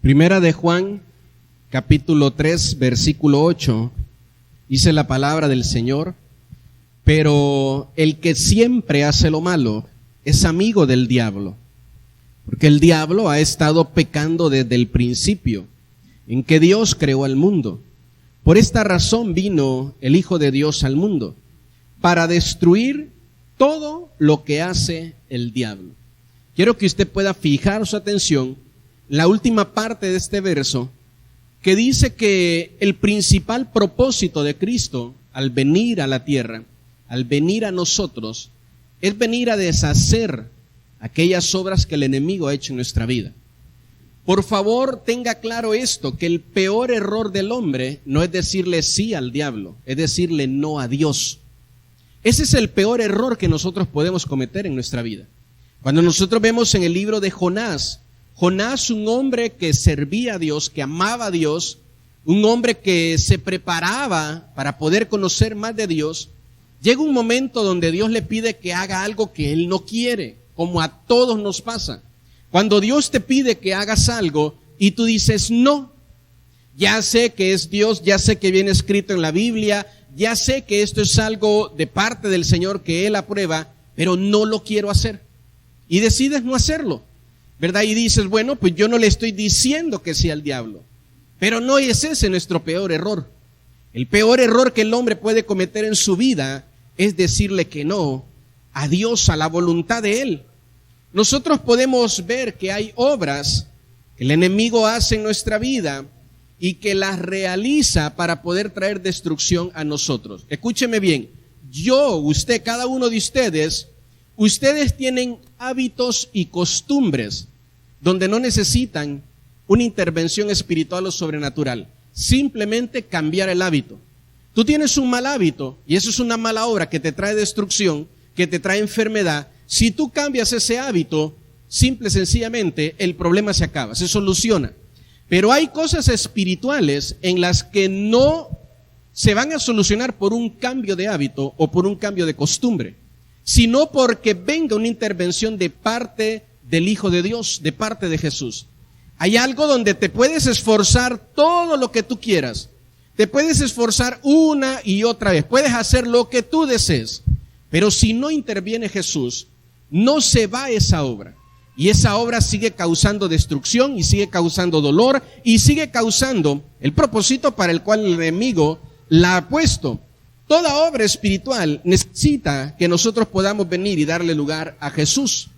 Primera de Juan, capítulo 3, versículo 8, dice la palabra del Señor: pero el que siempre hace lo malo es amigo del diablo, porque el diablo ha estado pecando desde el principio, en que Dios creó al mundo. Por esta razón vino el Hijo de Dios al mundo, para destruir todo lo que hace el diablo. Quiero que usted pueda fijar su atención en la última parte de este verso, que dice que el principal propósito de Cristo al venir a la tierra, al venir a nosotros, es venir a deshacer aquellas obras que el enemigo ha hecho en nuestra vida. Por favor, tenga claro esto, que el peor error del hombre no es decirle sí al diablo, es decirle no a Dios. Ese es el peor error que nosotros podemos cometer en nuestra vida. Cuando nosotros vemos en el libro de Jonás, un hombre que servía a Dios, que amaba a Dios, un hombre que se preparaba para poder conocer más de Dios, llega un momento donde Dios le pide que haga algo que él no quiere, como a todos nos pasa. Cuando Dios te pide que hagas algo y tú dices no, ya sé que es Dios, ya sé que viene escrito en la Biblia, ya sé que esto es algo de parte del Señor que Él aprueba, pero no lo quiero hacer. Y decides no hacerlo, ¿verdad? Y dices, bueno, pues yo no le estoy diciendo que sea el diablo. Pero no es ese nuestro peor error. El peor error que el hombre puede cometer en su vida es decirle que no a Dios, a la voluntad de Él. Nosotros podemos ver que hay obras que el enemigo hace en nuestra vida y que las realiza para poder traer destrucción a nosotros. Escúcheme bien, yo, usted, cada uno de ustedes tienen hábitos y costumbres donde no necesitan una intervención espiritual o sobrenatural, simplemente cambiar el hábito. Tú tienes un mal hábito y eso es una mala obra que te trae destrucción, que te trae enfermedad. Si tú cambias ese hábito, simple y sencillamente el problema se acaba, se soluciona. Pero hay cosas espirituales en las que no se van a solucionar por un cambio de hábito o por un cambio de costumbre, sino porque venga una intervención de parte del Hijo de Dios, de parte de Jesús. Hay algo donde te puedes esforzar todo lo que tú quieras, te puedes esforzar una y otra vez, puedes hacer lo que tú desees, pero si no interviene Jesús, no se va esa obra. Y esa obra sigue causando destrucción y sigue causando dolor y sigue causando el propósito para el cual el enemigo la ha puesto. Toda obra espiritual necesita que nosotros podamos venir y darle lugar a Jesús.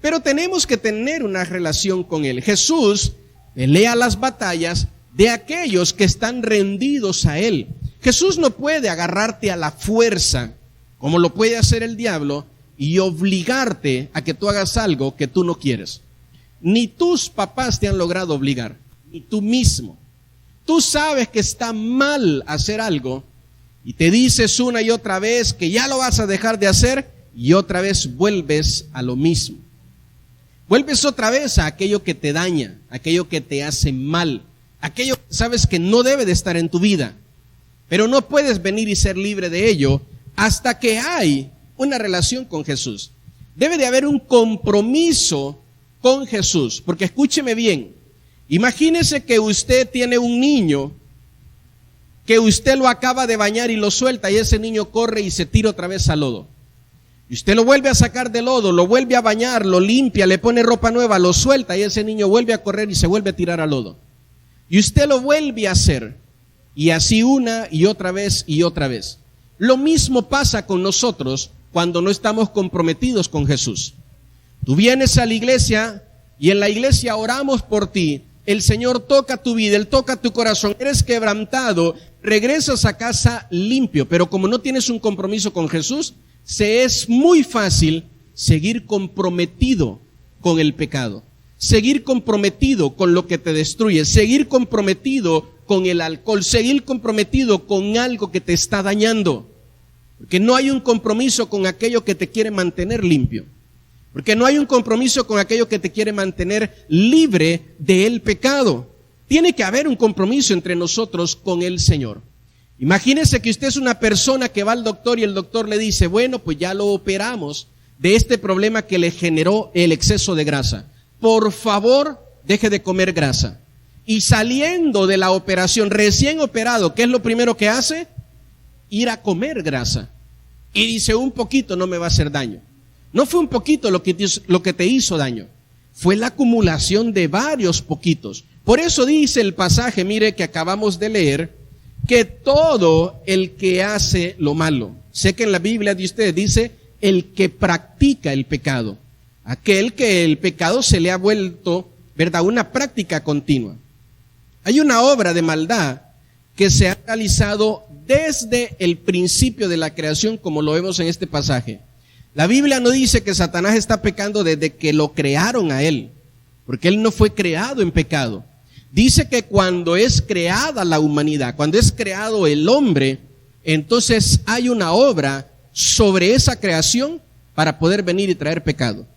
Pero tenemos que tener una relación con Él. Jesús pelea las batallas de aquellos que están rendidos a Él. Jesús no puede agarrarte a la fuerza, como lo puede hacer el diablo, y obligarte a que tú hagas algo que tú no quieres. Ni tus papás te han logrado obligar, ni tú mismo. Tú sabes que está mal hacer algo y te dices una y otra vez que ya lo vas a dejar de hacer y otra vez vuelves a lo mismo. Vuelves otra vez a aquello que te daña, aquello que te hace mal, aquello que sabes que no debe de estar en tu vida. Pero no puedes venir y ser libre de ello hasta que hay una relación con Jesús. Debe de haber un compromiso con Jesús, porque escúcheme bien, imagínese que usted tiene un niño que usted lo acaba de bañar y lo suelta y ese niño corre y se tira otra vez al lodo. Y usted lo vuelve a sacar del lodo, lo vuelve a bañar, lo limpia, le pone ropa nueva, lo suelta y ese niño vuelve a correr y se vuelve a tirar al lodo. Y usted lo vuelve a hacer y así una y otra vez y otra vez. Lo mismo pasa con nosotros cuando no estamos comprometidos con Jesús. Tú vienes a la iglesia y en la iglesia oramos por ti. El Señor toca tu vida, Él toca tu corazón, eres quebrantado, regresas a casa limpio, pero como no tienes un compromiso con Jesús, se es muy fácil seguir comprometido con el pecado, seguir comprometido con lo que te destruye, seguir comprometido con el alcohol, seguir comprometido con algo que te está dañando. Porque no hay un compromiso con aquello que te quiere mantener limpio. Porque no hay un compromiso con aquello que te quiere mantener libre del pecado. Tiene que haber un compromiso entre nosotros con el Señor. Imagínese que usted es una persona que va al doctor y el doctor le dice, bueno, pues ya lo operamos de este problema que le generó el exceso de grasa. Por favor, deje de comer grasa. y saliendo de la operación, recién operado, ¿qué es lo primero que hace? Ir a comer grasa. Y dice, un poquito no me va a hacer daño. No fue un poquito lo que te hizo daño, fue la acumulación de varios poquitos. Por eso dice el pasaje, mire, que acabamos de leer, que todo el que hace lo malo, sé que en la Biblia de ustedes dice, el que practica el pecado, aquel que el pecado se le ha vuelto, ¿verdad?, una práctica continua. Hay una obra de maldad que se ha realizado desde el principio de la creación, como lo vemos en este pasaje. La Biblia no dice que Satanás está pecando desde que lo crearon a él, porque él no fue creado en pecado. Dice que cuando es creada la humanidad, cuando es creado el hombre, entonces hay una obra sobre esa creación para poder venir y traer pecado.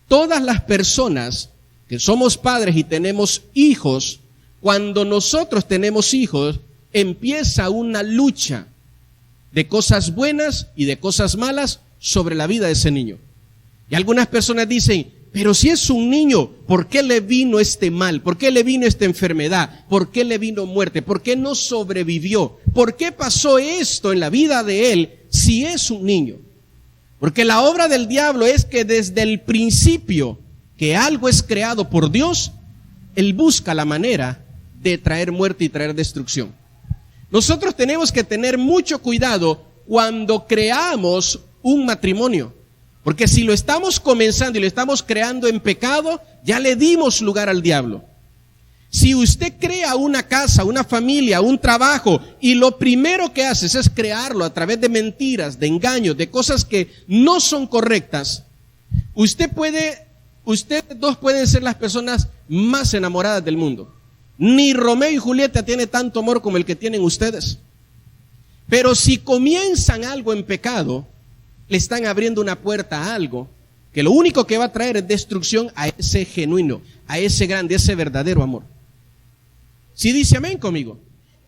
Todas las personas que somos padres y tenemos hijos, cuando nosotros tenemos hijos, empieza una lucha de cosas buenas y de cosas malas sobre la vida de ese niño. Y algunas personas dicen, pero si es un niño, ¿por qué le vino este mal? ¿Por qué le vino esta enfermedad? ¿Por qué le vino muerte? ¿Por qué no sobrevivió? ¿Por qué pasó esto en la vida de él si es un niño? Porque la obra del diablo es que desde el principio que algo es creado por Dios, él busca la manera de traer muerte y traer destrucción. Nosotros tenemos que tener mucho cuidado cuando creamos un matrimonio, porque si lo estamos comenzando y lo estamos creando en pecado, ya le dimos lugar al diablo. Si usted crea una casa, una familia, un trabajo, y lo primero que haces es crearlo a través de mentiras, de engaños, de cosas que no son correctas, ustedes dos pueden ser las personas más enamoradas del mundo. Ni Romeo y Julieta tiene tanto amor como el que tienen ustedes. Pero si comienzan algo en pecado, le están abriendo una puerta a algo que lo único que va a traer es destrucción a ese genuino, a ese grande, ese verdadero amor. ¿Sí dice amén conmigo?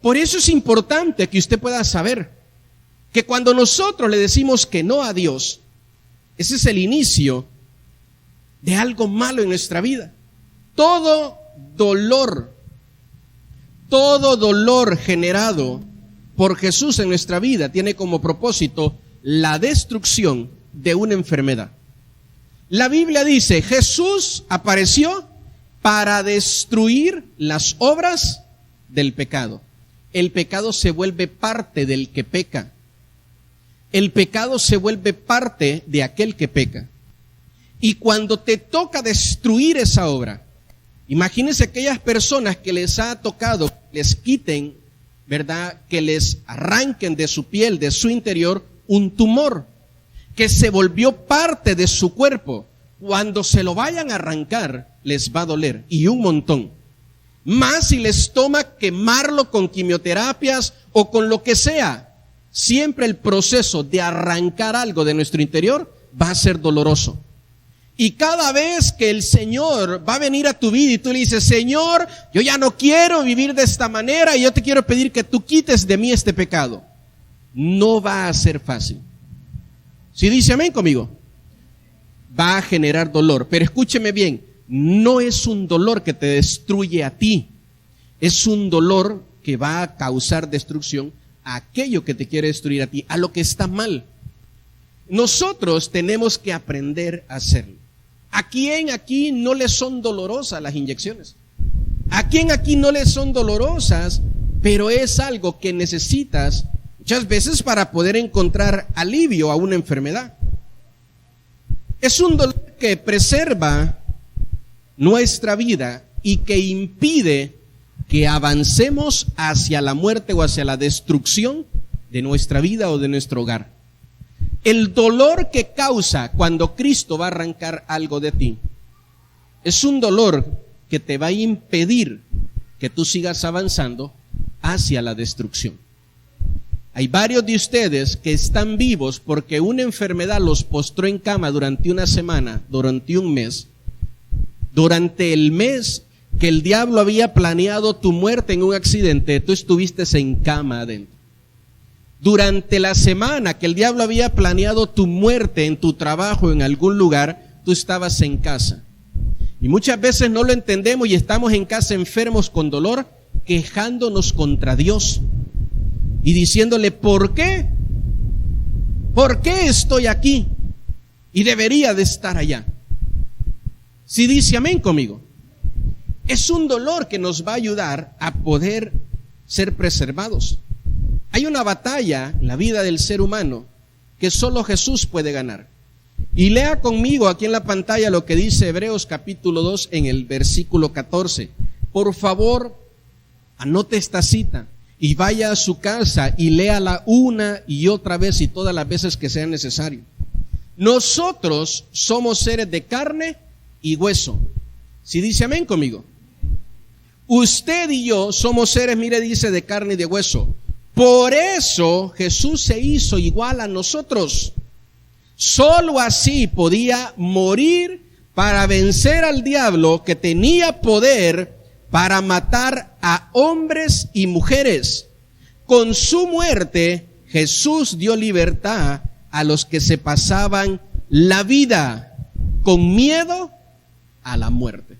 Por eso es importante que usted pueda saber que cuando nosotros le decimos que no a Dios, ese es el inicio de algo malo en nuestra vida. Todo dolor generado por Jesús en nuestra vida tiene como propósito la destrucción de una enfermedad. La Biblia dice, Jesús apareció para destruir las obras del pecado. El pecado se vuelve parte del que peca. El pecado se vuelve parte de aquel que peca. Y cuando te toca destruir esa obra, imagínense aquellas personas que les ha tocado, les quiten, ¿verdad?, que les arranquen de su piel, de su interior, un tumor que se volvió parte de su cuerpo. Cuando se lo vayan a arrancar, les va a doler, y un montón. Más si les toma quemarlo con quimioterapias o con lo que sea. Siempre el proceso de arrancar algo de nuestro interior va a ser doloroso. Y cada vez que el Señor va a venir a tu vida y tú le dices, Señor, yo ya no quiero vivir de esta manera y yo te quiero pedir que tú quites de mí este pecado, no va a ser fácil. ¿Sí dice amén conmigo? Va a generar dolor, pero escúcheme bien, no es un dolor que te destruye a ti, es un dolor que va a causar destrucción a aquello que te quiere destruir a ti, a lo que está mal. Nosotros tenemos que aprender a hacerlo. ¿A quién aquí no le son dolorosas las inyecciones? ¿A quién aquí no le son dolorosas, pero es algo que necesitas muchas veces para poder encontrar alivio a una enfermedad? Es un dolor que preserva nuestra vida y que impide que avancemos hacia la muerte o hacia la destrucción de nuestra vida o de nuestro hogar. El dolor que causa cuando Cristo va a arrancar algo de ti es un dolor que te va a impedir que tú sigas avanzando hacia la destrucción. Hay varios de ustedes que están vivos porque una enfermedad los postró en cama durante una semana, durante un mes. Durante el mes que el diablo había planeado tu muerte en un accidente, tú estuviste en cama adentro. Durante la semana que el diablo había planeado tu muerte en tu trabajo, en algún lugar, tú estabas en casa. Y muchas veces no lo entendemos y estamos en casa enfermos con dolor, quejándonos contra Dios y diciéndole, ¿por qué? ¿Por qué estoy aquí? Y debería de estar allá. Si dice amén conmigo. Es un dolor que nos va a ayudar a poder ser preservados. Hay una batalla en la vida del ser humano que solo Jesús puede ganar. Y lea conmigo aquí en la pantalla lo que dice Hebreos capítulo 2 en el versículo 14. Por favor, anote esta cita y vaya a su casa y léala una y otra vez y todas las veces que sea necesario. Nosotros somos seres de carne y hueso. Si dice amén conmigo. Usted y yo somos seres, mire, dice, de carne y de hueso. Por eso Jesús se hizo igual a nosotros. Solo así podía morir para vencer al diablo, que tenía poder para matar a hombres y mujeres. Con su muerte, Jesús dio libertad a los que se pasaban la vida con miedo a la muerte.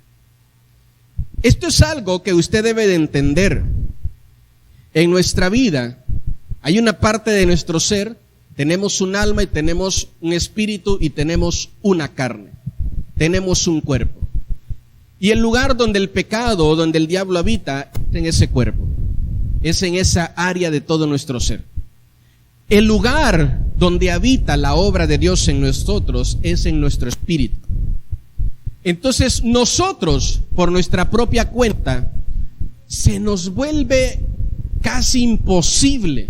Esto es algo que usted debe de entender. En nuestra vida hay una parte de nuestro ser, tenemos un alma y tenemos un espíritu y tenemos una carne, tenemos un cuerpo. Y el lugar donde el pecado, donde el diablo habita, es en ese cuerpo, es en esa área de todo nuestro ser. El lugar donde habita la obra de Dios en nosotros es en nuestro espíritu. Entonces nosotros, por nuestra propia cuenta, se nos vuelve casi imposible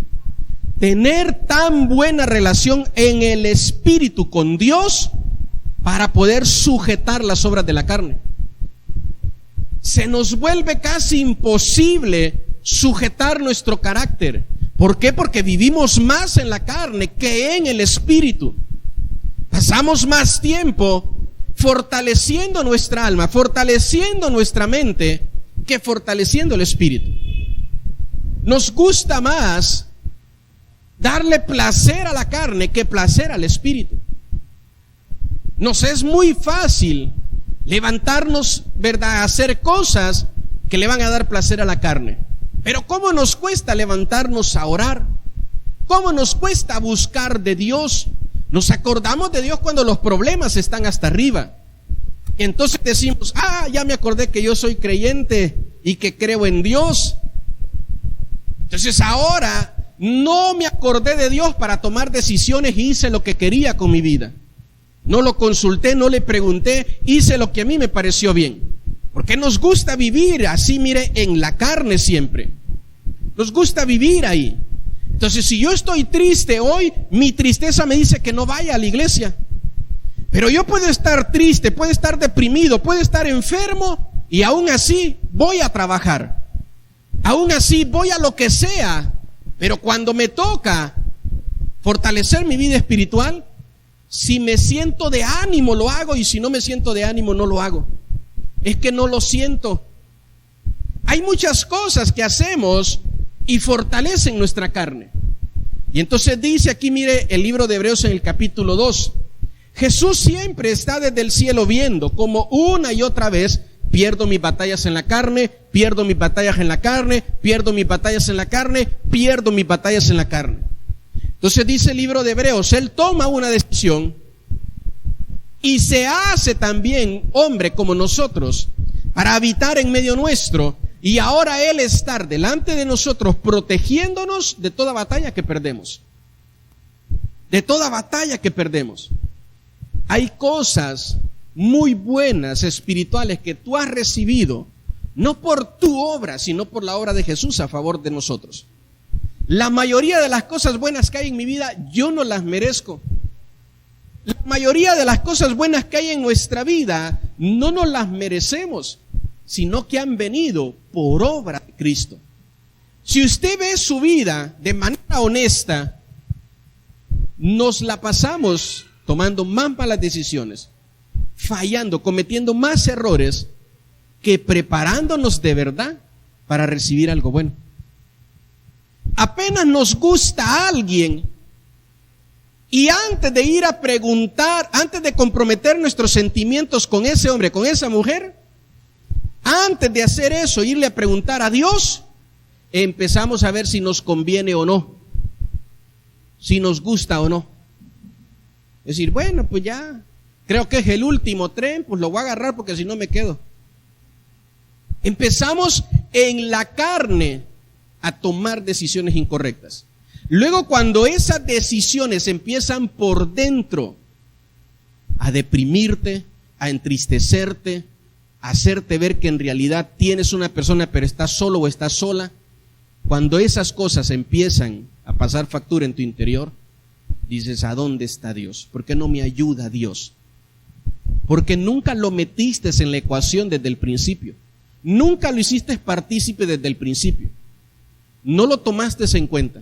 tener tan buena relación en el espíritu con Dios para poder sujetar las obras de la carne. Se nos vuelve casi imposible sujetar nuestro carácter. ¿Por qué? Porque vivimos más en la carne que en el espíritu. Pasamos más tiempo fortaleciendo nuestra alma, fortaleciendo nuestra mente, que fortaleciendo el espíritu. Nos gusta más darle placer a la carne que placer al espíritu. Nos es muy fácil levantarnos, ¿verdad?, a hacer cosas que le van a dar placer a la carne. Pero ¿cómo nos cuesta levantarnos a orar? ¿Cómo nos cuesta buscar de Dios? Nos acordamos de Dios cuando los problemas están hasta arriba. Y entonces decimos, ya me acordé que yo soy creyente y que creo en Dios. Entonces ahora no me acordé de Dios para tomar decisiones y hice lo que quería con mi vida. No lo consulté, no le pregunté, hice lo que a mí me pareció bien. Porque nos gusta vivir así, mire, en la carne siempre. Nos gusta vivir ahí. Entonces, si yo estoy triste hoy, mi tristeza me dice que no vaya a la iglesia. Pero yo puedo estar triste, puedo estar deprimido, puedo estar enfermo y aún así voy a trabajar. Aún así voy a lo que sea. Pero cuando me toca fortalecer mi vida espiritual, si me siento de ánimo lo hago y si no me siento de ánimo no lo hago. Es que no lo siento. Hay muchas cosas que hacemos y fortalecen nuestra carne. Y entonces dice aquí, mire, el libro de Hebreos en el capítulo 2. Jesús siempre está desde el cielo viendo como una y otra vez pierdo mis batallas en la carne, pierdo mis batallas en la carne, pierdo mis batallas en la carne, pierdo mis batallas en la carne. Entonces dice el libro de Hebreos, Él toma una decisión y se hace también hombre como nosotros para habitar en medio nuestro, y ahora Él estar delante de nosotros protegiéndonos de toda batalla que perdemos. De toda batalla que perdemos. Hay cosas muy buenas espirituales que tú has recibido, no por tu obra, sino por la obra de Jesús a favor de nosotros. La mayoría de las cosas buenas que hay en mi vida, yo no las merezco. La mayoría de las cosas buenas que hay en nuestra vida, no nos las merecemos, sino que han venido por obra de Cristo. Si usted ve su vida de manera honesta, nos la pasamos tomando más malas decisiones, fallando, cometiendo más errores, que preparándonos de verdad para recibir algo bueno. Apenas nos gusta a alguien, Y antes de ir a preguntar, antes de comprometer nuestros sentimientos con ese hombre, con esa mujer, antes de hacer eso, irle a preguntar a Dios, empezamos a ver si nos conviene o no, si nos gusta o no. Es decir, bueno, pues ya, creo que es el último tren, pues lo voy a agarrar porque si no me quedo. Empezamos en la carne a tomar decisiones incorrectas. Luego, cuando esas decisiones empiezan por dentro a deprimirte, a entristecerte, a hacerte ver que en realidad tienes una persona pero estás solo o estás sola, cuando esas cosas empiezan a pasar factura en tu interior, dices, ¿a dónde está Dios? ¿Por qué no me ayuda Dios? Porque nunca lo metiste en la ecuación desde el principio. Nunca lo hiciste partícipe desde el principio. No lo tomaste en cuenta.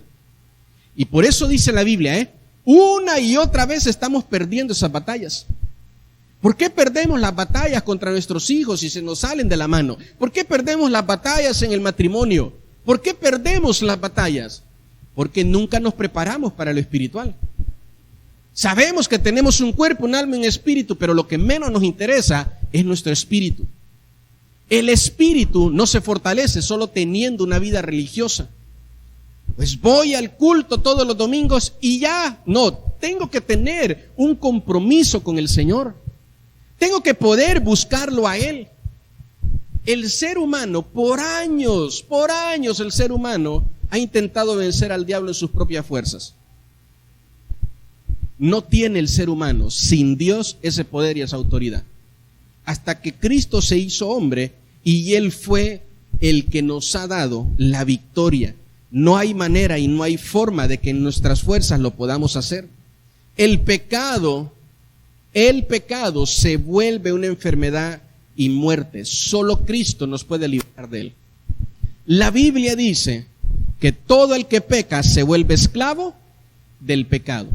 Y por eso dice la Biblia, una y otra vez estamos perdiendo esas batallas. ¿Por qué perdemos las batallas contra nuestros hijos y se nos salen de la mano? ¿Por qué perdemos las batallas en el matrimonio? ¿Por qué perdemos las batallas? Porque nunca nos preparamos para lo espiritual. Sabemos que tenemos un cuerpo, un alma y un espíritu, pero lo que menos nos interesa es nuestro espíritu. El espíritu no se fortalece solo teniendo una vida religiosa. Pues voy al culto todos los domingos y ya, no, tengo que tener un compromiso con el Señor. Tengo que poder buscarlo a Él. El ser humano, por años el ser humano ha intentado vencer al diablo en sus propias fuerzas. No tiene el ser humano sin Dios ese poder y esa autoridad. Hasta que Cristo se hizo hombre y Él fue el que nos ha dado la victoria. No hay manera y no hay forma de que en nuestras fuerzas lo podamos hacer. El pecado se vuelve una enfermedad y muerte. Solo Cristo nos puede librar de él. La Biblia dice que todo el que peca se vuelve esclavo del pecado.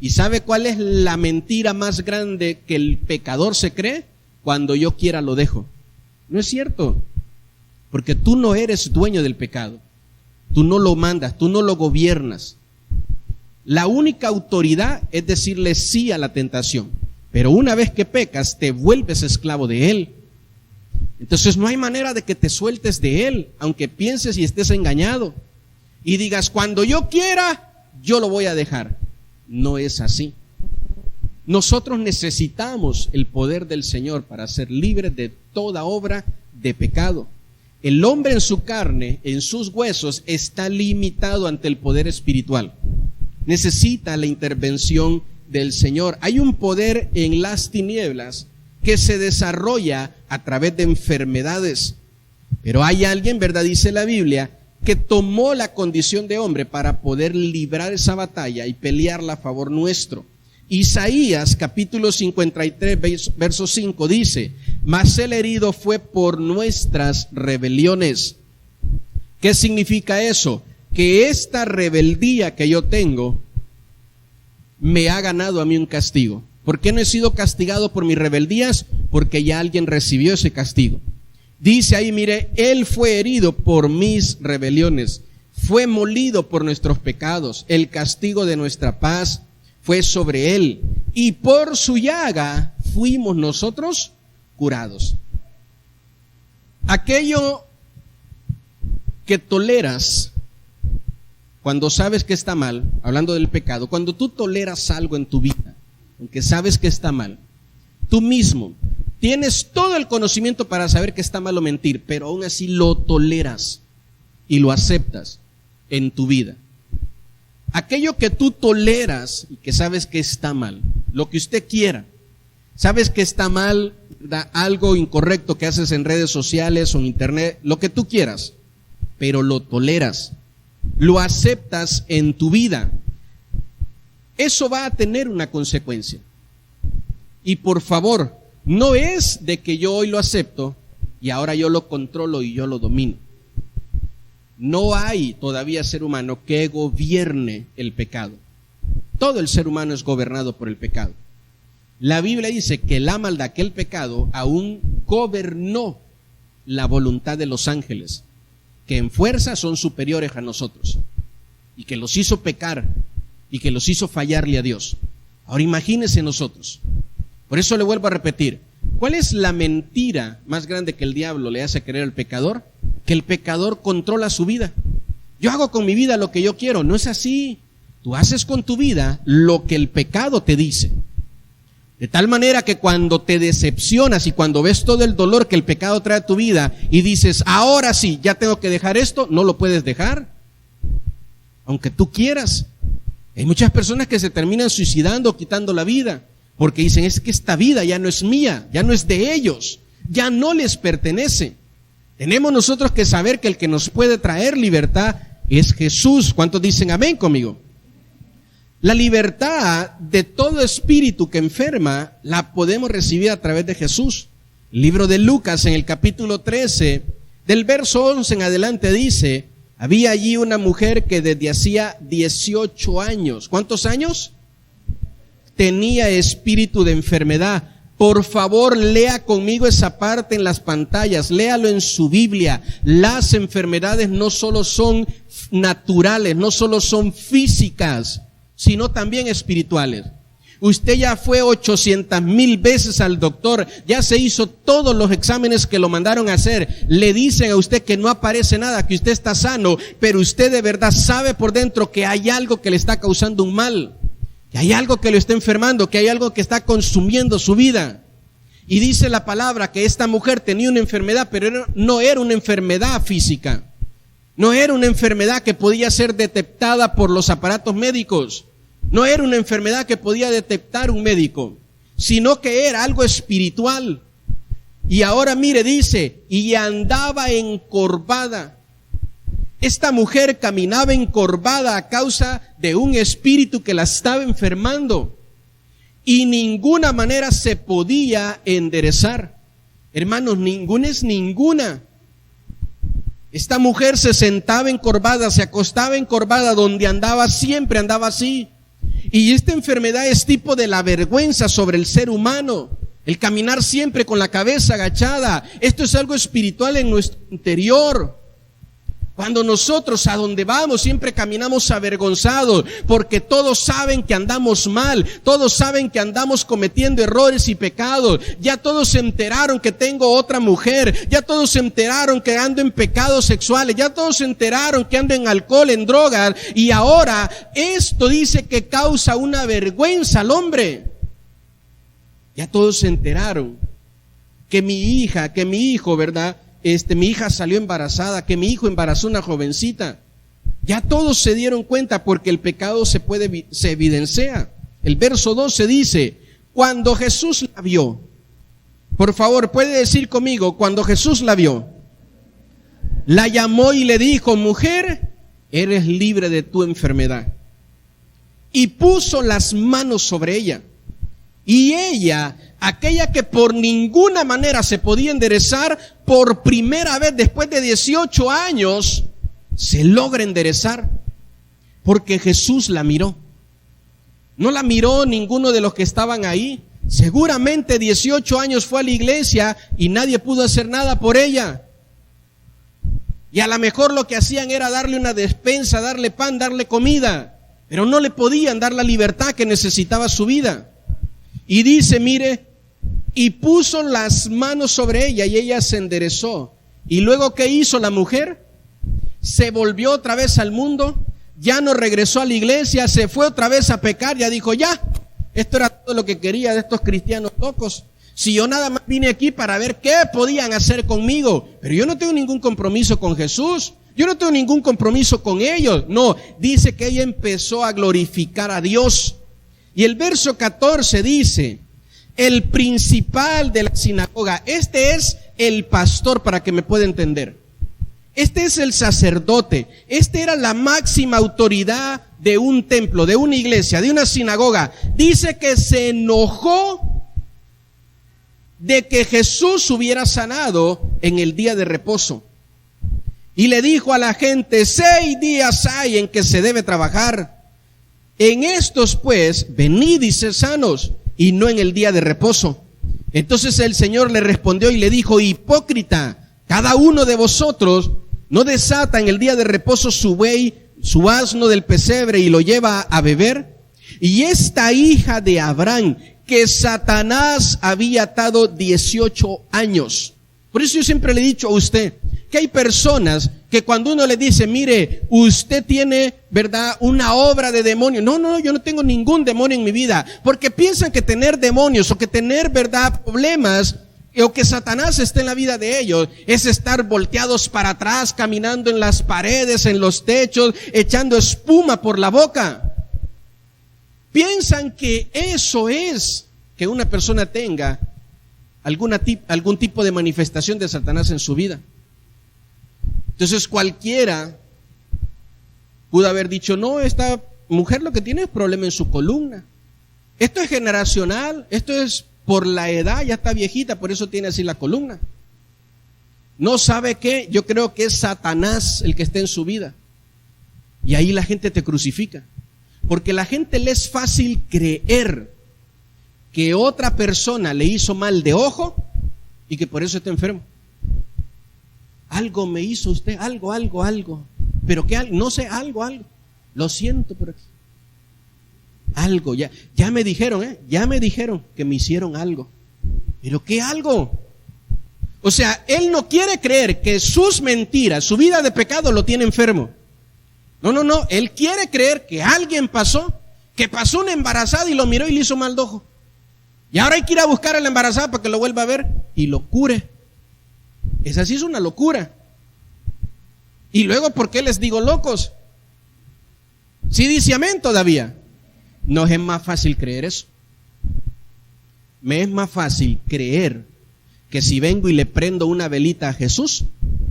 ¿Y sabe cuál es la mentira más grande que el pecador se cree? Cuando yo quiera lo dejo. No es cierto, porque tú no eres dueño del pecado. Tú no lo mandas, tú no lo gobiernas. La única autoridad es decirle sí a la tentación. Pero una vez que pecas, te vuelves esclavo de él. Entonces no hay manera de que te sueltes de él, aunque pienses y estés engañado. Y digas, cuando yo quiera, yo lo voy a dejar. No es así. Nosotros necesitamos el poder del Señor para ser libres de toda obra de pecado. El hombre en su carne, en sus huesos, está limitado ante el poder espiritual. Necesita la intervención del Señor. Hay un poder en las tinieblas que se desarrolla a través de enfermedades. Pero hay alguien, ¿verdad? Dice la Biblia, que tomó la condición de hombre para poder librar esa batalla y pelearla a favor nuestro. Isaías capítulo 53 verso 5 dice, mas el herido fue por nuestras rebeliones. ¿Qué significa eso? Que esta rebeldía que yo tengo me ha ganado a mí un castigo. ¿Por qué no he sido castigado por mis rebeldías? Porque ya alguien recibió ese castigo. Dice ahí, mire, Él fue herido por mis rebeliones, fue molido por nuestros pecados, el castigo de nuestra paz fue sobre Él, y por su llaga fuimos nosotros curados. Aquello que toleras cuando sabes que está mal, hablando del pecado, cuando tú toleras algo en tu vida, aunque sabes que está mal, tú mismo tienes todo el conocimiento para saber que está mal o mentir, pero aún así lo toleras y lo aceptas en tu vida. Aquello que tú toleras y que sabes que está mal, lo que usted quiera, sabes que está mal, algo incorrecto que haces en redes sociales o en internet, lo que tú quieras, pero lo toleras, lo aceptas en tu vida. Eso va a tener una consecuencia. Y por favor, no es de que yo hoy lo acepto y ahora yo lo controlo y yo lo domino. No hay todavía ser humano que gobierne el pecado. Todo el ser humano es gobernado por el pecado. La Biblia dice que la maldad, que el pecado aún gobernó la voluntad de los ángeles, que en fuerza son superiores a nosotros y que los hizo pecar y que los hizo fallarle a Dios. Ahora imagínense nosotros. Por eso le vuelvo a repetir, ¿cuál es la mentira más grande que el diablo le hace creer al pecador? Que el pecador controla su vida. Yo hago con mi vida lo que yo quiero. No es así. Tú haces con tu vida lo que el pecado te dice. De tal manera que cuando te decepcionas y cuando ves todo el dolor que el pecado trae a tu vida y dices, ahora sí, ya tengo que dejar esto, no lo puedes dejar, aunque tú quieras. Hay muchas personas que se terminan suicidando, quitando la vida, porque dicen, es que esta vida ya no es mía, ya no es de ellos, ya no les pertenece. Tenemos nosotros que saber que el que nos puede traer libertad es Jesús. ¿Cuántos dicen amén conmigo? La libertad de todo espíritu que enferma la podemos recibir a través de Jesús. El libro de Lucas en el capítulo 13, del verso 11 en adelante dice, había allí una mujer que desde hacía 18 años, ¿cuántos años? Tenía espíritu de enfermedad. Por favor, lea conmigo esa parte en las pantallas, léalo en su Biblia. Las enfermedades no solo son naturales, no solo son físicas, sino también espirituales. Usted ya fue 800,000 veces al doctor, ya se hizo todos los exámenes que lo mandaron a hacer. Le dicen a usted que no aparece nada, que usted está sano, pero usted de verdad sabe por dentro que hay algo que le está causando un mal, que hay algo que lo está enfermando, que hay algo que está consumiendo su vida. Y dice la palabra que esta mujer tenía una enfermedad, pero no era una enfermedad física. No era una enfermedad que podía ser detectada por los aparatos médicos. No era una enfermedad que podía detectar un médico, sino que era algo espiritual. Y ahora mire, dice, y andaba encorvada. Esta mujer caminaba encorvada a causa de un espíritu que la estaba enfermando. Y ninguna manera se podía enderezar. Hermanos, ninguna es ninguna. Esta mujer se sentaba encorvada, se acostaba encorvada, donde andaba siempre andaba así. Y esta enfermedad es tipo de la vergüenza sobre el ser humano, el caminar siempre con la cabeza agachada. Esto es algo espiritual en nuestro interior. Cuando nosotros a donde vamos siempre caminamos avergonzados, porque todos saben que andamos mal, todos saben que andamos cometiendo errores y pecados. Ya todos se enteraron que tengo otra mujer, ya todos se enteraron que ando en pecados sexuales, ya todos se enteraron que ando en alcohol, en drogas, y ahora esto dice que causa una vergüenza al hombre. Ya todos se enteraron que mi hija, que mi hijo, ¿verdad? Mi hija salió embarazada, que mi hijo embarazó una jovencita. Ya todos se dieron cuenta porque el pecado se evidencia. El verso 12 dice, cuando Jesús la vio, por favor, puede decir conmigo, cuando Jesús la vio, la llamó y le dijo, mujer, eres libre de tu enfermedad. Y puso las manos sobre ella. Y ella, aquella que por ninguna manera se podía enderezar, por primera vez después de 18 años, se logra enderezar, porque Jesús la miró. No la miró ninguno de los que estaban ahí. Seguramente 18 años fue a la iglesia y nadie pudo hacer nada por ella. Y a lo mejor lo que hacían era darle una despensa, darle pan, darle comida, pero no le podían dar la libertad que necesitaba su vida. Y dice, mire, y puso las manos sobre ella y ella se enderezó. Y luego, ¿qué hizo la mujer? Se volvió otra vez al mundo, ya no regresó a la iglesia, se fue otra vez a pecar, ya dijo, ya, esto era todo lo que quería de estos cristianos locos. Si yo nada más vine aquí para ver qué podían hacer conmigo, pero yo no tengo ningún compromiso con Jesús, yo no tengo ningún compromiso con ellos. No, dice que ella empezó a glorificar a Dios. Y el verso 14 dice, el principal de la sinagoga, este es el pastor, para que me pueda entender. Este es el sacerdote, este era la máxima autoridad de un templo, de una iglesia, de una sinagoga. Dice que se enojó de que Jesús hubiera sanado en el día de reposo. Y le dijo a la gente, 6 días hay en que se debe trabajar. En estos pues, venid y sed sanos, y no en el día de reposo. Entonces el Señor le respondió y le dijo, hipócrita, cada uno de vosotros no desata en el día de reposo su buey su asno del pesebre y lo lleva a beber. Y esta hija de Abraham, que Satanás había atado 18 años. Por eso yo siempre le he dicho a usted que hay personas que cuando uno le dice, mire, usted tiene, ¿verdad?, una obra de demonio. No, yo no tengo ningún demonio en mi vida. Porque piensan que tener demonios o que tener, ¿verdad?, problemas o que Satanás esté en la vida de ellos es estar volteados para atrás, caminando en las paredes, en los techos, echando espuma por la boca. Piensan que eso es que una persona tenga algún tipo de manifestación de Satanás en su vida. Entonces cualquiera pudo haber dicho, no, esta mujer lo que tiene es problema en su columna. Esto es generacional, esto es por la edad, ya está viejita, por eso tiene así la columna. No sabe qué, yo creo que es Satanás el que está en su vida. Y ahí la gente te crucifica. Porque a la gente le es fácil creer que otra persona le hizo mal de ojo y que por eso está enfermo. Algo me hizo usted, algo. Pero que no sé, algo. Lo siento por aquí. Algo, ya me dijeron, ya me dijeron que me hicieron algo. ¿Pero qué algo? O sea, él no quiere creer que sus mentiras, su vida de pecado lo tiene enfermo. No, él quiere creer que alguien pasó una embarazada y lo miró y le hizo mal de ojo. Y ahora hay que ir a buscar a la embarazada para que lo vuelva a ver y lo cure. Esa sí es una locura. Y luego, ¿por qué les digo locos? Sí dice amén todavía. No es más fácil creer eso. Me es más fácil creer que si vengo y le prendo una velita a Jesús,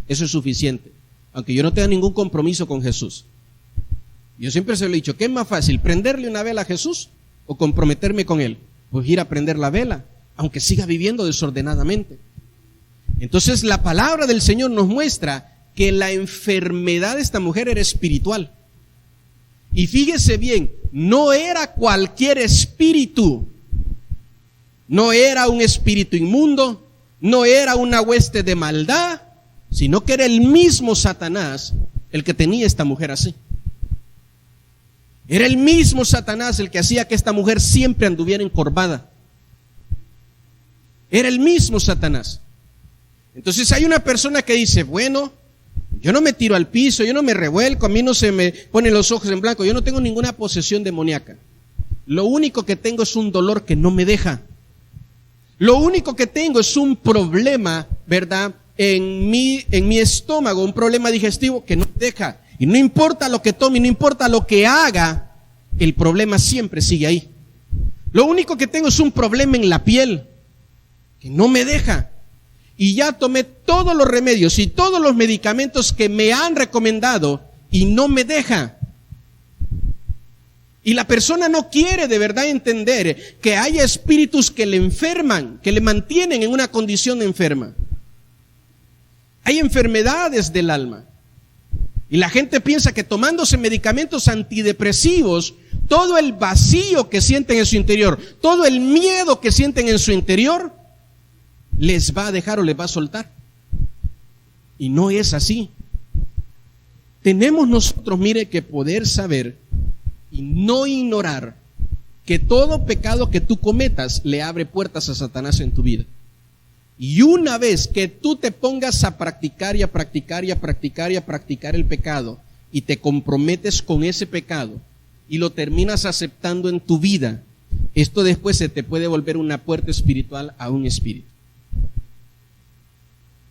eso es suficiente. Aunque yo no tenga ningún compromiso con Jesús. Yo siempre se lo he dicho, ¿qué es más fácil? ¿Prenderle una vela a Jesús o comprometerme con Él? Pues ir a prender la vela, aunque siga viviendo desordenadamente. Entonces la palabra del Señor nos muestra que la enfermedad de esta mujer era espiritual. Y fíjese bien, no era cualquier espíritu. No era un espíritu inmundo, no era una hueste de maldad, sino que era el mismo Satanás el que tenía esta mujer así. Era el mismo Satanás el que hacía que esta mujer siempre anduviera encorvada. Era el mismo Satanás. Entonces hay una persona que dice, bueno, yo no me tiro al piso, yo no me revuelco, a mí no se me ponen los ojos en blanco, yo no tengo ninguna posesión demoníaca. Lo único que tengo es un dolor que no me deja. Lo único que tengo es un problema, ¿verdad?, en mi estómago, un problema digestivo que no me deja. Y no importa lo que tome, no importa lo que haga, el problema siempre sigue ahí. Lo único que tengo es un problema en la piel que no me deja. Y ya tomé todos los remedios y todos los medicamentos que me han recomendado y no me deja. Y la persona no quiere de verdad entender que hay espíritus que le enferman, que le mantienen en una condición enferma. Hay enfermedades del alma. Y la gente piensa que tomándose medicamentos antidepresivos, todo el vacío que sienten en su interior, todo el miedo que sienten en su interior, les va a dejar o les va a soltar. Y no es así. Tenemos nosotros, mire, que poder saber y no ignorar que todo pecado que tú cometas le abre puertas a Satanás en tu vida. Y una vez que tú te pongas a practicar y a practicar y a practicar y a practicar el pecado y te comprometes con ese pecado y lo terminas aceptando en tu vida, esto después se te puede volver una puerta espiritual a un espíritu.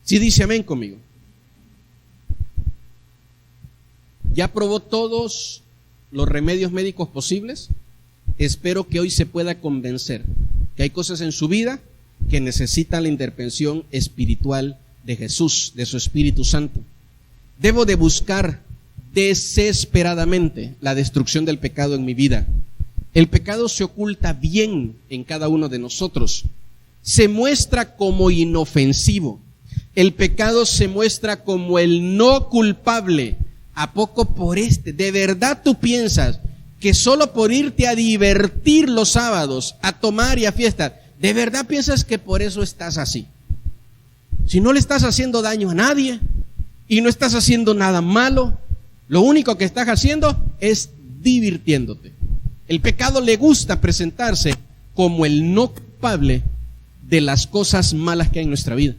¿Sí dice amén conmigo? ¿Ya probó todos los remedios médicos posibles? Espero que hoy se pueda convencer que hay cosas en su vida que necesitan la intervención espiritual de Jesús, de su Espíritu Santo. Debo de buscar desesperadamente la destrucción del pecado en mi vida. El pecado se oculta bien en cada uno de nosotros. Se muestra como inofensivo. El pecado se muestra como el no culpable. ¿A poco por este? ¿De verdad tú piensas que solo por irte a divertir los sábados, a tomar y a fiestar, de verdad piensas que por eso estás así? Si no le estás haciendo daño a nadie y no estás haciendo nada malo, Lo único que estás haciendo es divirtiéndote. El pecado le gusta presentarse como el no culpable de las cosas malas que hay en nuestra vida.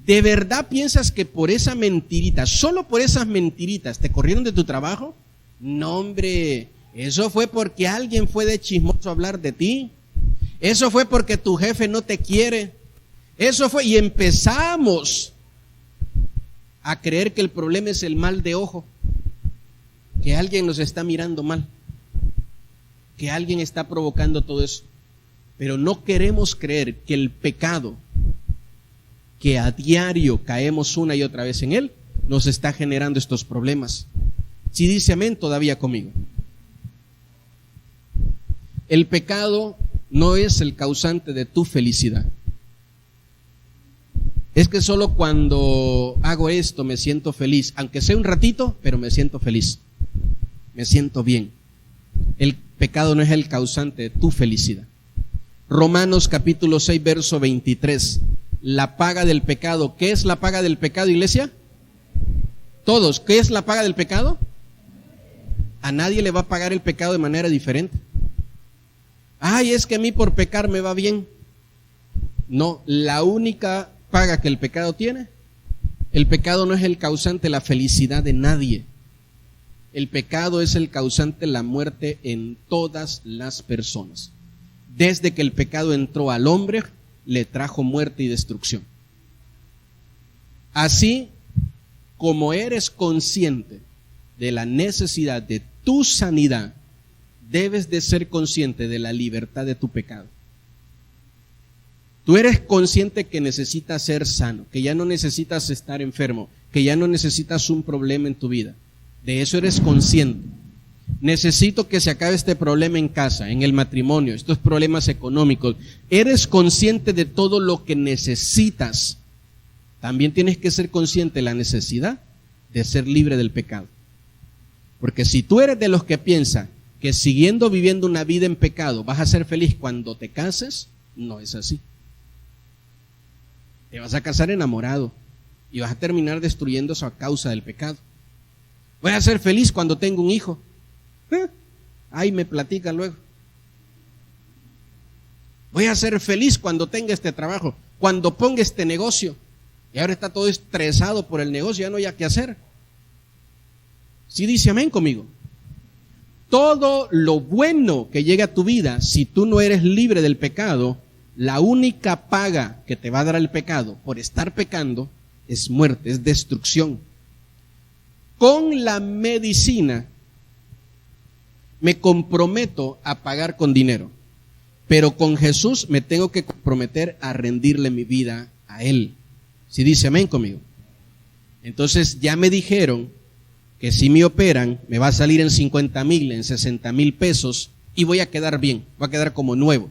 ¿De verdad piensas que por esa mentirita, solo por esas mentiritas, te corrieron de tu trabajo? No, hombre, eso fue porque alguien fue de chismoso a hablar de ti. Eso fue porque tu jefe no te quiere. Eso fue, y empezamos a creer que el problema es el mal de ojo, que alguien nos está mirando mal, que alguien está provocando todo eso. Pero no queremos creer que el pecado, que a diario caemos una y otra vez en él, nos está generando estos problemas. Si dice amén todavía conmigo. El pecado no es el causante de tu felicidad. Es que solo cuando hago esto me siento feliz, aunque sea un ratito, pero me siento feliz, me siento bien. El pecado no es el causante de tu felicidad. Romanos capítulo 6, verso 23. La paga del pecado. ¿Qué es la paga del pecado, iglesia? Todos. ¿Qué es la paga del pecado? A nadie le va a pagar el pecado de manera diferente. Ay, es que a mí por pecar me va bien. No, la única paga que el pecado tiene, el pecado no es el causante de la felicidad de nadie. El pecado es el causante de la muerte en todas las personas. Desde que el pecado entró al hombre, le trajo muerte y destrucción. Así como eres consciente de la necesidad de tu sanidad, debes de ser consciente de la libertad de tu pecado. Tú eres consciente que necesitas ser sano, que ya no necesitas estar enfermo, que ya no necesitas un problema en tu vida. De eso eres consciente. Necesito que se acabe este problema en casa, en el matrimonio, estos problemas económicos. Eres consciente de todo lo que necesitas. También tienes que ser consciente de la necesidad de ser libre del pecado. Porque si tú eres de los que piensan que siguiendo viviendo una vida en pecado vas a ser feliz cuando te cases, no es así. Te vas a casar enamorado y vas a terminar destruyendo eso a causa del pecado. Voy a ser feliz cuando tengo un hijo. Ahí me platican luego. Voy a ser feliz cuando tenga este trabajo, cuando ponga este negocio. Y ahora está todo estresado por el negocio, ya no hay qué hacer. Sí dice amén conmigo. Todo lo bueno que llega a tu vida, si tú no eres libre del pecado, la única paga que te va a dar el pecado por estar pecando es muerte, es destrucción. Con la medicina me comprometo a pagar con dinero, pero con Jesús me tengo que comprometer a rendirle mi vida a Él. Si dice amén conmigo. Entonces ya me dijeron que si me operan me va a salir en 50,000, en 60,000 pesos y voy a quedar bien, voy a quedar como nuevo.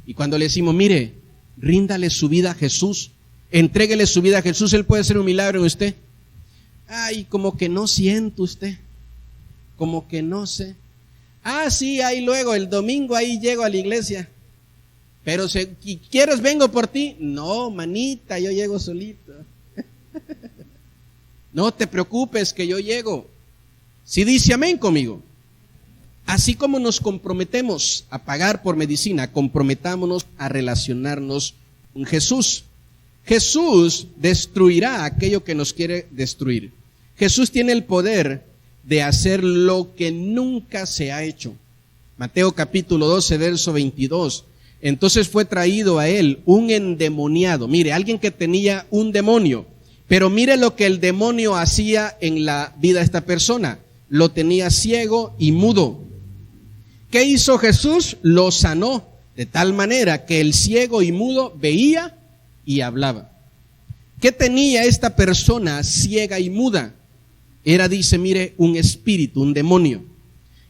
Y cuando le decimos, mire, ríndale su vida a Jesús, entréguele su vida a Jesús, Él puede hacer un milagro en usted. Ay, como que no siento usted, como que no sé. Ah, sí, ahí luego, el domingo ahí llego a la iglesia. Pero si quieres vengo por ti. No, manita, yo llego solito. No te preocupes que yo llego. Si dice amén conmigo. Así como nos comprometemos a pagar por medicina, comprometámonos a relacionarnos con Jesús. Jesús destruirá aquello que nos quiere destruir. Jesús tiene el poder de hacer lo que nunca se ha hecho. Mateo capítulo 12, verso 22. Entonces fue traído a él un endemoniado. Mire, alguien que tenía un demonio. Pero mire lo que el demonio hacía en la vida de esta persona. Lo tenía ciego y mudo. ¿Qué hizo Jesús? Lo sanó de tal manera que el ciego y mudo veía y hablaba. ¿Qué tenía esta persona ciega y muda? Era, dice, mire, un espíritu, un demonio.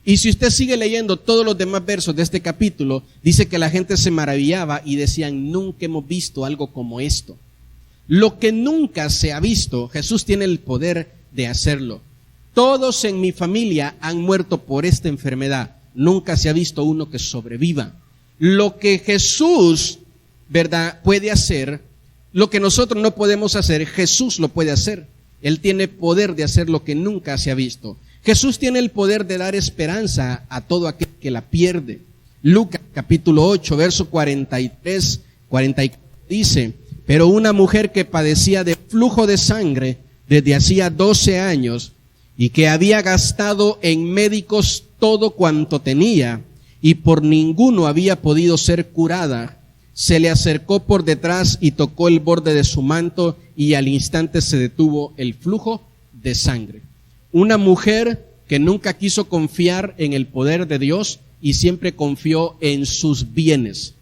Y si usted sigue leyendo todos los demás versos de este capítulo, dice que la gente se maravillaba y decían, nunca hemos visto algo como esto. Lo que nunca se ha visto, Jesús tiene el poder de hacerlo. Todos en mi familia han muerto por esta enfermedad. Nunca se ha visto uno que sobreviva. Lo que Jesús, ¿verdad?, puede hacer, lo que nosotros no podemos hacer, Jesús lo puede hacer. Él tiene poder de hacer lo que nunca se ha visto. Jesús tiene el poder de dar esperanza a todo aquel que la pierde. Lucas capítulo 8, verso 43, 44 dice: pero una mujer que padecía de flujo de sangre desde hacía 12 años y que había gastado en médicos todo cuanto tenía y por ninguno había podido ser curada, se le acercó por detrás y tocó el borde de su manto y al instante se detuvo el flujo de sangre. Una mujer que nunca quiso confiar en el poder de Dios y siempre confió en sus bienes.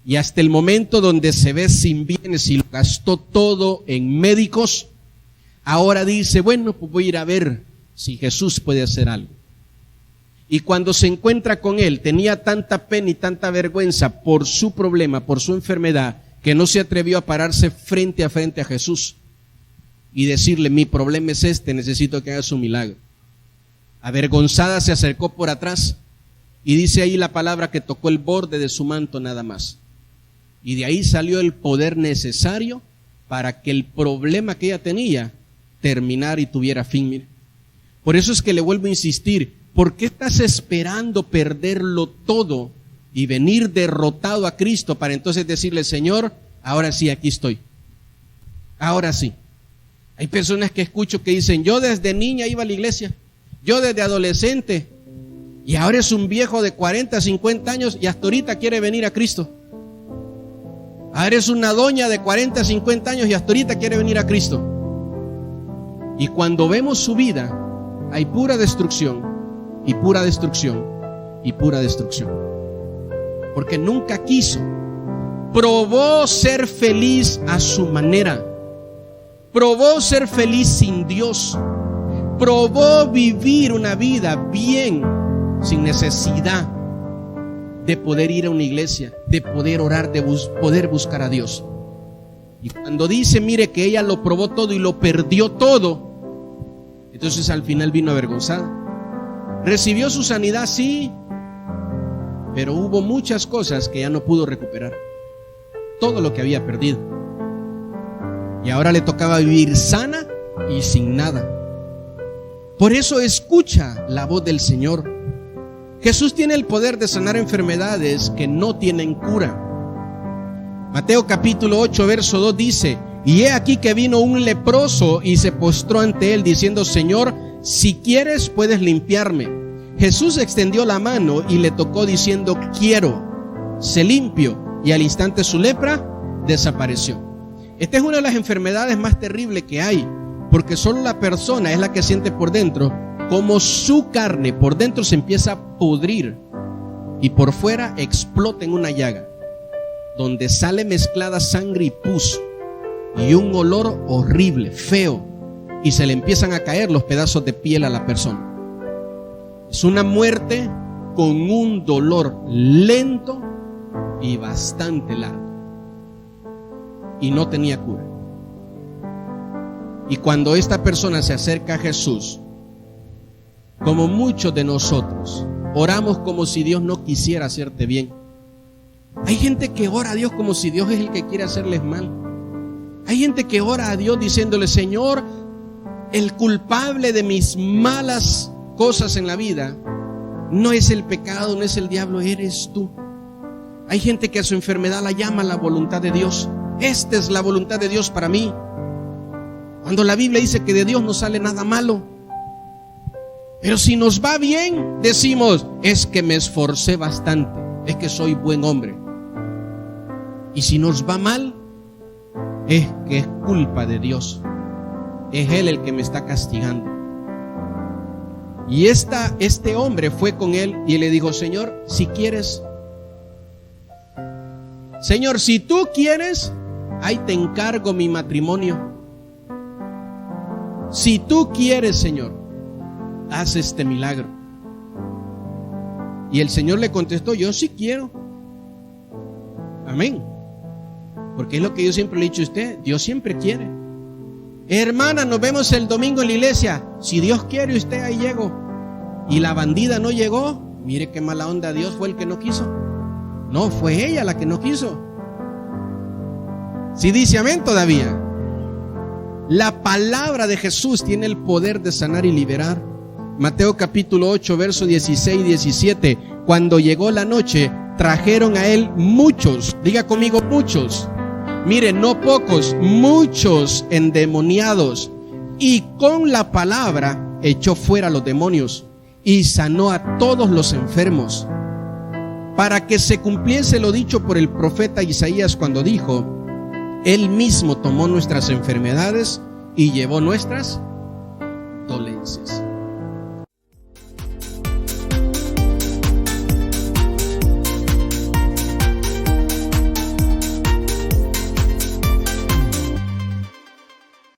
Y hasta el momento donde se ve sin bienes y lo gastó todo en médicos, ahora dice, bueno, pues voy a ir a ver si Jesús puede hacer algo. Y cuando se encuentra con él, tenía tanta pena y tanta vergüenza por su problema, por su enfermedad, que no se atrevió a pararse frente a Jesús y decirle, mi problema es este, necesito que hagas un milagro. Avergonzada se acercó por atrás y dice ahí la palabra que tocó el borde de su manto nada más. Y de ahí salió el poder necesario para que el problema que ella tenía terminara y tuviera fin. Mire. Por eso es que le vuelvo a insistir, ¿por qué estás esperando perderlo todo y venir derrotado a Cristo para entonces decirle, Señor, ahora sí, aquí estoy? Ahora sí. Hay personas que escucho que dicen, yo desde niña iba a la iglesia, yo desde adolescente, y ahora es un viejo de 40, 50 años y hasta ahorita quiere venir a Cristo. Ahora es una doña de 40, 50 años y hasta ahorita quiere venir a Cristo. Y cuando vemos su vida, hay pura destrucción, y pura destrucción, y pura destrucción. Porque nunca quiso. Probó ser feliz a su manera. Probó ser feliz sin Dios. Probó vivir una vida bien, sin necesidad de poder ir a una iglesia, de poder orar, de poder buscar a Dios. Y cuando dice, mire que ella lo probó todo y lo perdió todo, entonces al final vino avergonzada. Recibió su sanidad, sí, pero hubo muchas cosas que ya no pudo recuperar. Todo lo que había perdido. Y ahora le tocaba vivir sana y sin nada. Por eso escucha la voz del Señor. Jesús tiene el poder de sanar enfermedades que no tienen cura. Mateo capítulo 8, verso 2 dice, y he aquí que vino un leproso y se postró ante él diciendo, Señor, si quieres puedes limpiarme. Jesús extendió la mano y le tocó diciendo, quiero, sé limpio, y al instante su lepra desapareció. Esta es una de las enfermedades más terribles que hay, porque solo la persona es la que siente por dentro como su carne por dentro se empieza a pudrir y por fuera explota en una llaga, donde sale mezclada sangre y pus y un olor horrible, feo, y se le empiezan a caer los pedazos de piel a la persona. Es una muerte con un dolor lento y bastante largo, y no tenía cura. Y cuando esta persona se acerca a Jesús, como muchos de nosotros, oramos como si Dios no quisiera hacerte bien. Hay gente que ora a Dios como si Dios es el que quiere hacerles mal. Hay gente que ora a Dios diciéndole, Señor, el culpable de mis malas cosas en la vida no es el pecado, no es el diablo, eres tú. Hay gente que a su enfermedad la llama la voluntad de Dios. Esta es la voluntad de Dios para mí. Cuando la Biblia dice que de Dios no sale nada malo. Pero si nos va bien, decimos, es que me esforcé bastante, es que soy buen hombre. Y si nos va mal, es que es culpa de Dios. Es Él el que me está castigando. Y este hombre fue con él y le dijo, Señor, si quieres, Señor, si tú quieres, ahí te encargo mi matrimonio. Si tú quieres, Señor, haz este milagro. Y el Señor le contestó, yo sí quiero. Amén. Porque es lo que yo siempre le he dicho a usted, Dios siempre quiere. Hermana, nos vemos el domingo en la iglesia. Si Dios quiere, usted ahí llegó. Y la bandida no llegó. Mire qué mala onda, Dios fue el que no quiso. No, fue ella la que no quiso. Si dice amén todavía. La palabra de Jesús tiene el poder de sanar y liberar. Mateo capítulo 8, verso 16 y 17. Cuando llegó la noche, trajeron a él muchos, diga conmigo muchos, mire, no pocos, muchos endemoniados, y con la palabra echó fuera los demonios y sanó a todos los enfermos, para que se cumpliese lo dicho por el profeta Isaías cuando dijo: Él mismo tomó nuestras enfermedades y llevó nuestras dolencias.